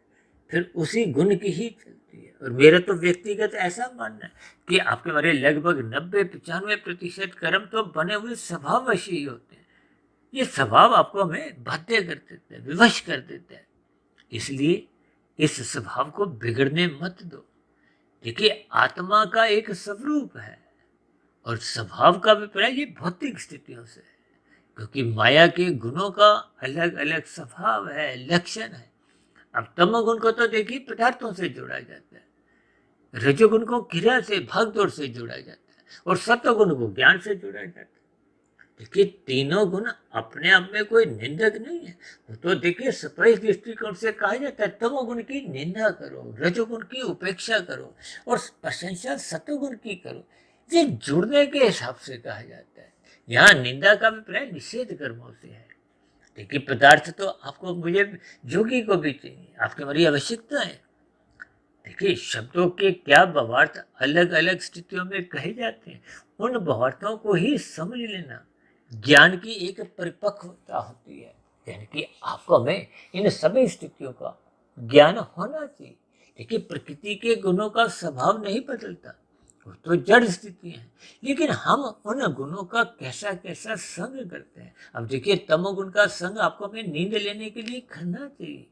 फिर उसी गुण की ही चलती है। और मेरा तो व्यक्तिगत ऐसा मानना है कि आपके हमारे लगभग 90-95% कर्म तो बने हुए स्वभाववश ही होते हैं। ये स्वभाव आपको हमें बाध्य कर देता है, विवश कर देता है। इसलिए इस स्वभाव को बिगड़ने मत दो। देखिए, आत्मा का एक स्वरूप है और स्वभाव का अभिप्राय ये भौतिक स्थितियों से है, क्योंकि माया के गुणों का अलग अलग स्वभाव है, लक्षण है। अब तमोगुण को तो देखिए पदार्थों से जोड़ा जाता है, रजोगुण को क्रिया से, भागदौड़ से जोड़ा जाता है, और सत्वगुण को ज्ञान से जोड़ा जाता है। देखिए, तीनों गुण अपने आप में कोई निंदक नहीं है। वो तो देखिए सप्रेस दृष्टिकोण से कहा जाता है तमोगुण की निंदा करो, रजोगुण की उपेक्षा करो और प्रशंसा सत्वगुण की करो। ये जुड़ने के हिसाब से कहा जाता है। यहाँ निंदा का अभिप्राय निषेध कर्मों से है। देखिए, पदार्थ तो आपको, मुझे, जोगी को भी चाहिए, आपकी हमारी आवश्यकता है। देखिए, शब्दों के क्या भावार्थ अलग अलग स्थितियों में कहे जाते हैं, उन भावार्थों को ही समझ लेना ज्ञान की एक परिपक्वता होती है। यानी कि आपको हमें इन सभी स्थितियों का ज्ञान होना चाहिए। देखिए, प्रकृति के गुणों का स्वभाव नहीं बदलता, वो तो जड़ स्थिति है, लेकिन हम उन गुणों का कैसा कैसा संग करते हैं। अब देखिए, तमोगुण का संग आपको हमें नींद लेने के लिए करना चाहिए,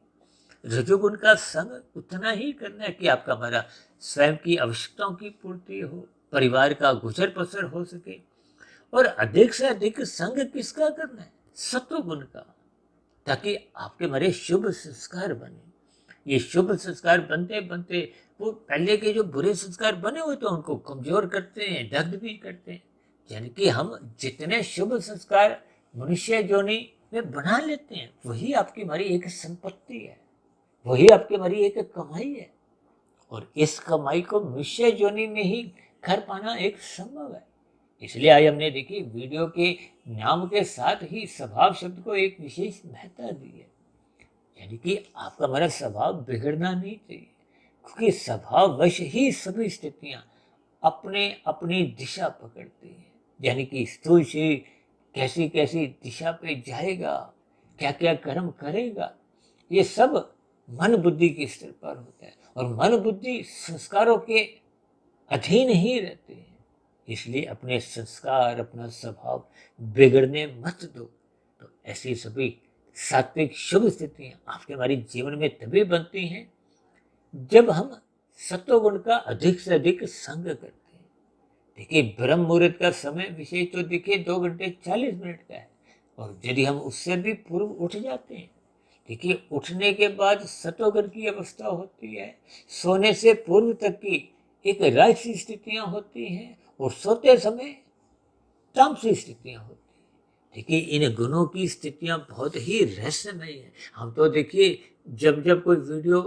रजोगुण का संग उतना ही करना है कि आपका हमारा स्वयं की आवश्यकताओं की पूर्ति हो, परिवार का गुजर बसर हो सके। और अधिक से अधिक संग किसका करना है? सत्वगुण का, ताकि आपके हमारे शुभ संस्कार बने। ये शुभ संस्कार बनते बनते वो पहले के जो बुरे संस्कार बने हुए तो उनको कमजोर करते हैं, दग्ध भी करते हैं। यानी कि हम जितने शुभ संस्कार मनुष्य जोनि में बना लेते हैं वही आपकी हमारी एक संपत्ति है, वही आपकी हमारी एक कमाई है। और इस कमाई को मनुष्य योनि में ही कर पाना एक संभव है। इसलिए आज हमने देखी वीडियो के नाम के साथ ही स्वभाव शब्द को एक विशेष महत्ता दी है, यानी कि आपका हमारा स्वभाव बिगड़ना नहीं चाहिए, क्योंकि स्वभाव वश ही सभी स्थितियां अपने अपनी दिशा पकड़ती हैं। यानी कि स्थूल शरीर कैसी कैसी दिशा पे जाएगा, क्या क्या कर्म करेगा, ये सब मन बुद्धि के स्तर पर होता है, और मन बुद्धि संस्कारों के अधीन ही रहते हैं। इसलिए अपने संस्कार, अपना स्वभाव बिगड़ने मत दो। तो ऐसी सभी सात्विक शुभ स्थितियां आपके हमारे जीवन में तभी बनती हैं जब हम सत्वगुण का अधिक से अधिक संग करते हैं। देखिए, ब्रह्म मुहूर्त का समय विशेष तो देखिए 2 घंटे 40 मिनट का है, और यदि हम उससे भी पूर्व उठ जाते हैं, देखिए उठने के बाद सत्वगुण की अवस्था होती है, सोने से पूर्व तक की एक राजसी स्थितियां होती हैं, और सोते समय तामसी स्थितियां होती हैं। देखिए, इन गुणों की स्थितियां बहुत ही रहस्यमय है। हम तो देखिए जब जब कोई वीडियो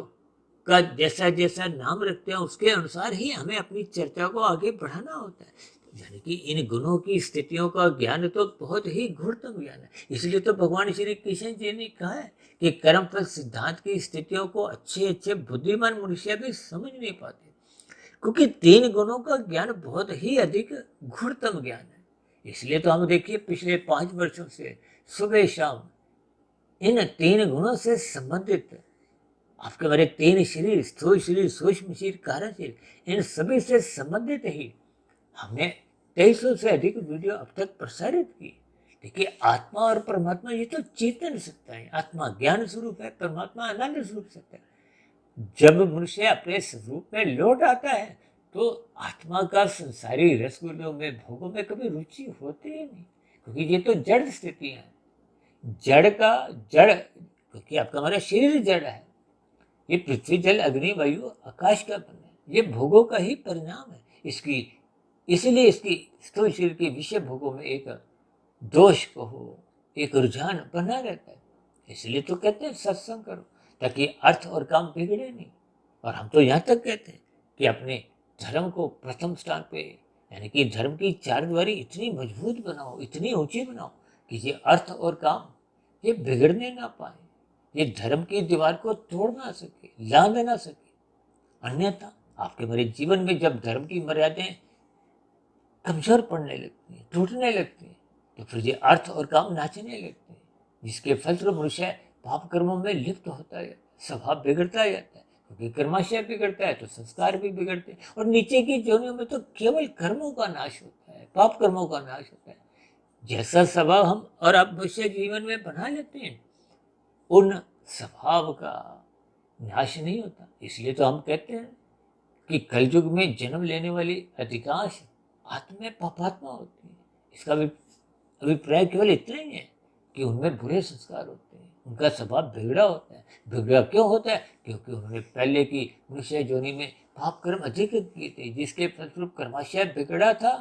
का जैसा जैसा नाम रखते हैं उसके अनुसार ही हमें अपनी चर्चा को आगे बढ़ाना होता है। यानी कि इन गुणों की स्थितियों का ज्ञान तो बहुत ही गूढ़तम ज्ञान है। इसलिए तो भगवान श्री कृष्ण जी ने कहा है कि कर्मफल सिद्धांत की स्थितियों को अच्छे अच्छे बुद्धिमान मनुष्य भी समझ नहीं पाते, क्योंकि 3 गुणों का ज्ञान बहुत ही अधिक गूढ़तम ज्ञान है। इसलिए तो हम देखिए पिछले 5 वर्षों से सुबह शाम इन 3 गुणों से संबंधित आपके हमारे 3 शरीर, स्थूल शरीर, सूक्ष्म शरीर, कारण शरीर, इन सभी से संबंधित ही हमने 2300 से अधिक वीडियो अब तक प्रसारित की। देखिए, आत्मा और परमात्मा ये तो चेतन सत्ता है। आत्मा ज्ञान स्वरूप है, परमात्मा आनंद स्वरूप सत्ता है। जब मनुष्य अपने स्वरूप में लौट आता है तो आत्मा का संसारी रसगुल्लों में, भोगों में कभी रुचि होती ही नहीं, क्योंकि ये तो जड़ स्थितियां हैं। जड़ का जड़, क्योंकि आपका हमारा शरीर जड़ है, ये पृथ्वी जल अग्नि वायु आकाश का बन है, ये भोगों का ही परिणाम है इसकी। इसलिए इसकी स्थूल शरीर के विषय भोगों में एक दोष कहो, एक रुझान बना रहता है। इसलिए तो कहते हैं सत्संग करो, ताकि अर्थ और काम बिगड़े नहीं। और हम तो यहाँ तक कहते हैं कि अपने धर्म को प्रथम स्थान पे, यानी कि धर्म की चारदीवारी इतनी मजबूत बनाओ, इतनी ऊंची बनाओ कि ये अर्थ और काम ये बिगड़ने ना पाए, ये धर्म की दीवार को तोड़ ना सके, लांघ ना सके। अन्यथा आपके मेरे जीवन में जब धर्म की मर्यादाएं कमजोर पड़ने लगती हैं, टूटने लगती हैं, तो फिर ये अर्थ और काम नाचने लगते हैं, जिसके फलस्वरूप मनुष्य पाप कर्मों में लिप्त होता है, स्वभाव बिगड़ता जाता है। क्योंकि कर्माशय बिगड़ता है तो संस्कार भी बिगड़ते हैं, और नीचे की जोनियों में तो केवल कर्मों का नाश होता है, पाप कर्मों का नाश होता है। जैसा स्वभाव हम और आप मनुष्य जीवन में बना लेते हैं, उन स्वभाव का नाश नहीं होता। इसलिए तो हम कहते हैं कि कलयुग में जन्म लेने वाली अधिकांश आत्माएं पापात्मा होती है। इसका भी अभिप्राय केवल इतना ही है कि उनमें बुरे संस्कार होते हैं, उनका स्वभाव बिगड़ा होता है। बिगड़ा क्यों होता है? क्योंकि उन्होंने पहले की मनुष्य योनि में पाप कर्म अधिक किए थे, जिसके फलस्वरूप कर्माशय बिगड़ा था।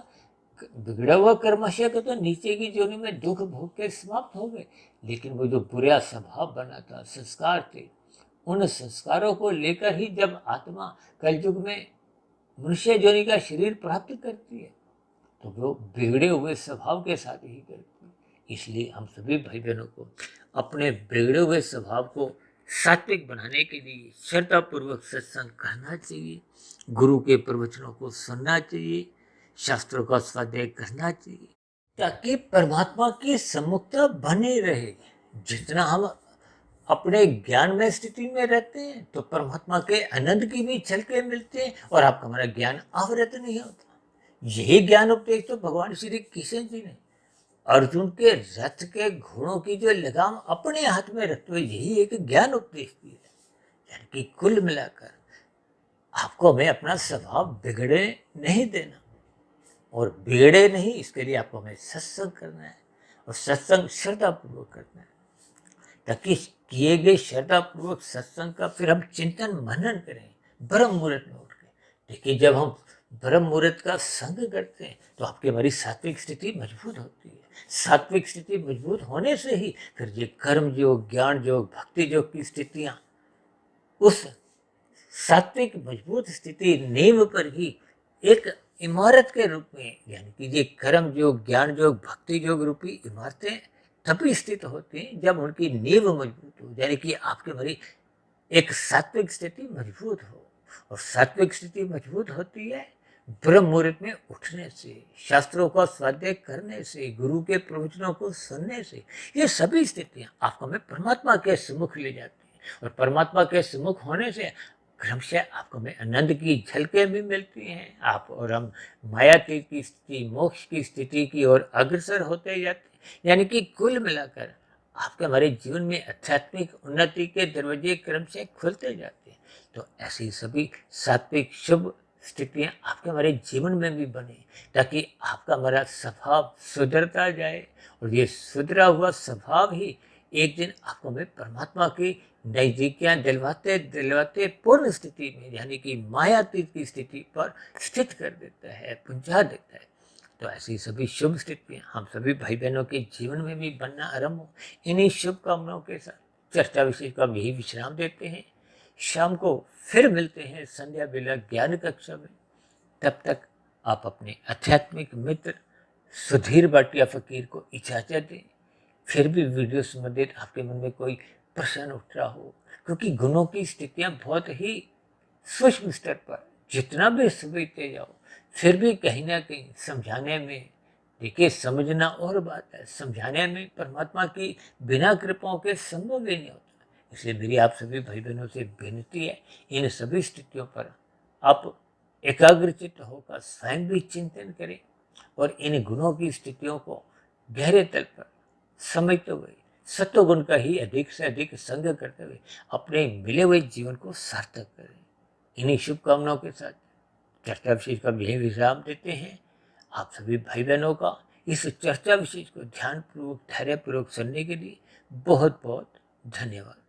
बिगड़ा हुआ कर्माशय का तो नीचे की योनि में दुख भोग के समाप्त हो गए, लेकिन वो जो बुरा स्वभाव बना था, संस्कार थे, उन संस्कारों को लेकर ही जब आत्मा कलयुग में मनुष्य योनि का शरीर प्राप्त करती है तो वो बिगड़े हुए स्वभाव के साथ ही करती है। इसलिए हम सभी भाई बहनों को अपने बिगड़े हुए स्वभाव को सात्विक बनाने के लिए श्रद्धापूर्वक सत्संग करना चाहिए, गुरु के प्रवचनों को सुनना चाहिए, शास्त्रों का स्वाध्याय करना चाहिए, ताकि परमात्मा की सम्मुखता बने रहे। जितना हम अपने ज्ञान में स्थिति में रहते हैं तो परमात्मा के आनंद की भी झलकें मिलते हैं, और आपका हमारा ज्ञान आवृत नहीं होता। यही ज्ञान उपदेश तो भगवान श्री कृष्ण जी ने अर्जुन के रथ के घोड़ों की जो लगाम अपने हाथ में रखते हुए यही एक ज्ञान उपदेश दिया है। यानी कि कुल मिलाकर आपको हमें अपना स्वभाव बिगड़े नहीं देना, और बिगड़े नहीं इसके लिए आपको हमें सत्संग करना है, और सत्संग श्रद्धापूर्वक करना है, ताकि किए गए श्रद्धापूर्वक सत्संग का फिर हम चिंतन मनन करें ब्रह्म मुहूर्त में उठ के। देखिए, जब हम ब्रह्म मुहूर्त का संग करते हैं तो आपकी हमारी सात्विक स्थिति मजबूत होती है। सात्विक स्थिति मजबूत होने से ही फिर ये कर्म योग, ज्ञान योग, भक्ति योग की स्थितियां उस सात्विक मजबूत स्थिति नींव पर ही एक इमारत के रूप में, यानी कि ये कर्म योग, ज्ञान योग, भक्ति योग रूपी इमारतें तभी स्थित होती हैं जब उनकी नींव मजबूत हो, यानी कि आपके भरी एक सात्विक स्थिति मजबूत हो। और सात्विक स्थिति मजबूत होती है ब्रह्म मुहूर्त में उठने से, शास्त्रों का स्वाध्याय करने से, गुरु के प्रवचनों को सुनने से। ये सभी स्थितियां आपको हमें परमात्मा के सम्मुख ले जाती हैं, और परमात्मा के सम्मुख होने से क्रमशः आपको हमें आनंद की झलकें भी मिलती हैं। आप और हम मायातीत की स्थिति, मोक्ष की स्थिति की ओर अग्रसर होते जाते हैं। यानी कि कुल मिलाकर आपके हमारे जीवन में आध्यात्मिक उन्नति के दरवाजे क्रमशः खुलते जाते हैं। तो ऐसी सभी सात्विक शुभ स्थितियां आपके हमारे जीवन में भी बने, ताकि आपका हमारा स्वभाव सुधरता जाए, और ये सुधरा हुआ स्वभाव ही एक दिन आपको हमें परमात्मा की नजदीकियां दिलवाते दिलवाते पूर्ण स्थिति में, यानी कि मायातीत की स्थिति पर स्थित कर देता है, पहुंचा देता है। तो ऐसी सभी शुभ स्थितियां हम सभी भाई बहनों के जीवन में भी बनना आरंभ हो। इन्हीं शुभकामनाओं के साथ चर्चा विषय का यही विश्राम देते हैं। शाम को फिर मिलते हैं संध्या बेला ज्ञान कक्षा में। तब तक आप अपने आध्यात्मिक मित्र सुधीर भाटिया फकीर को इजाजत दें। फिर भी वीडियो संबंधित आपके मन में कोई प्रश्न उठ रहा हो, क्योंकि गुणों की स्थितियां बहुत ही सूक्ष्म स्तर पर जितना भी समझते जाओ, फिर भी कहीं ना कहीं समझाने में, देखिए समझना और बात है, समझाने में परमात्मा की बिना कृपाओं के संभव ही नहीं होता। इसलिए मेरी आप सभी भाई बहनों से विनती है, इन सभी स्थितियों पर आप एकाग्रचित्त होकर स्वयं भी चिंतन करें, और इन गुणों की स्थितियों को गहरे तल पर समझते हुए सत्वगुण का ही अधिक से अधिक संग करते हुए अपने मिले हुए जीवन को सार्थक करें। इन्हीं शुभकामनाओं के साथ चर्चा विशेष का यही विश्राम देते हैं। आप सभी भाई बहनों का इस चर्चा विशेष को ध्यानपूर्वक, धैर्यपूर्वक सुनने के लिए बहुत बहुत धन्यवाद।